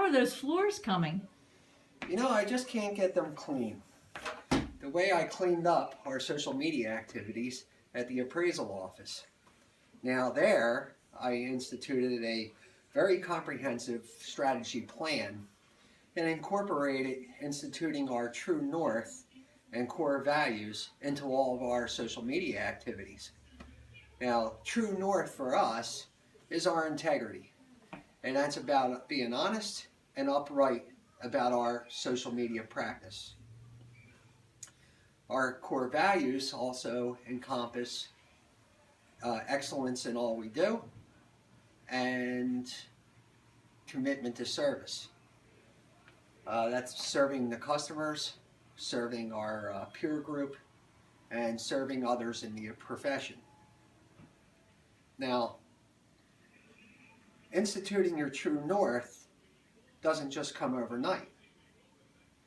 are those floors coming? You know, I just can't get them clean. The way I cleaned up our social media activities at the appraisal office. Now there, I instituted a very comprehensive strategy plan and incorporated instituting our true north and core values into all of our social media activities. Now, true north for us is our integrity, and that's about being honest and upright about our social media practice. Our core values also encompass excellence in all we do and commitment to service. That's serving the customers, serving our peer group, and serving others in the profession. Now, instituting your true north doesn't just come overnight.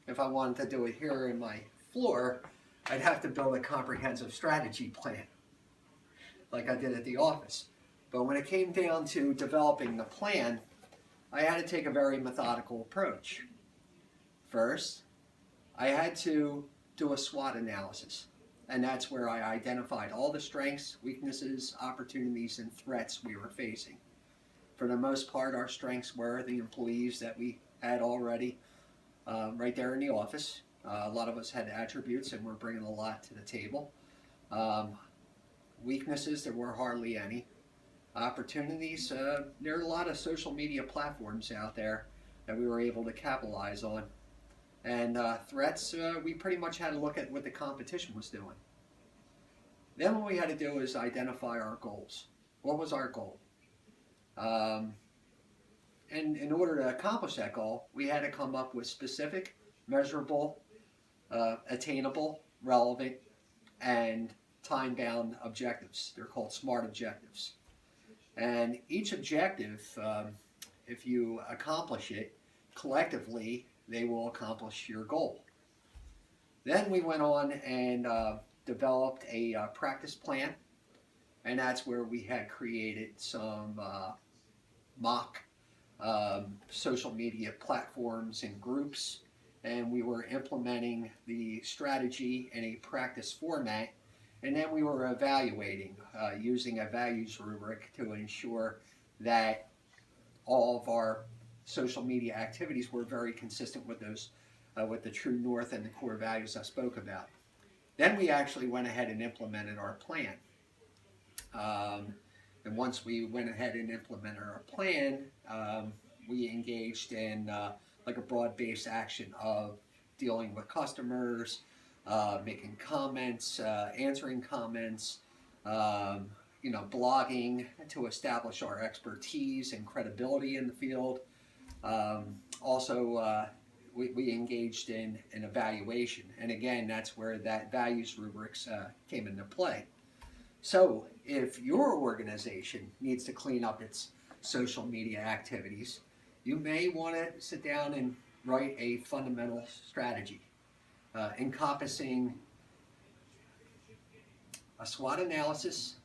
If I wanted to do it here in my floor, I'd have to build a comprehensive strategy plan like I did at the office. But when it came down to developing the plan, I had to take a very methodical approach. First, I had to do a SWOT analysis, and that's where I identified all the strengths, weaknesses, opportunities, and threats we were facing. For the most part, our strengths were the employees that we had already right there in the office. A lot of us had attributes and we're bringing a lot to the table. Weaknesses, there were hardly any. Opportunities, there are a lot of social media platforms out there that we were able to capitalize on. And threats, we pretty much had to look at what the competition was doing. Then what we had to do is identify our goals. What was our goal? And in order to accomplish that goal, we had to come up with specific, measurable, attainable, relevant, and time-bound objectives. They're called SMART objectives. And each objective, if you accomplish it collectively, they will accomplish your goal. Then we went on and developed a practice plan, and that's where we had created some mock social media platforms and groups, and we were implementing the strategy in a practice format, and then we were evaluating using a values rubric to ensure that all of our social media activities were very consistent with those, with the true north and the core values I spoke about. Then we actually went ahead and implemented our plan. And once we went ahead and implemented our plan, we engaged in like a broad-based action of dealing with customers, making comments, answering comments, blogging to establish our expertise and credibility in the field. Also, we engaged in an evaluation, and again, that's where that values rubrics came into play. So, if your organization needs to clean up its social media activities, you may want to sit down and write a fundamental strategy encompassing a SWOT analysis,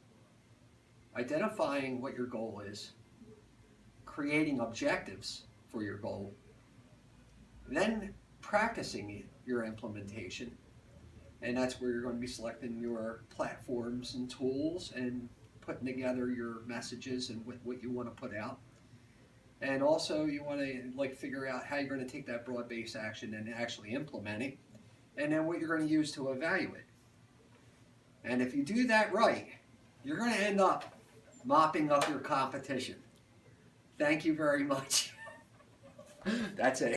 identifying what your goal is, creating objectives for your goal, then practicing your implementation. And that's where you're going to be selecting your platforms and tools and putting together your messages and what you want to put out. And also you want to figure out how you're going to take that broad-based action and actually implement it, and then what you're going to use to evaluate. And if you do that right, you're going to end up mopping up your competition. Thank you very much. That's it.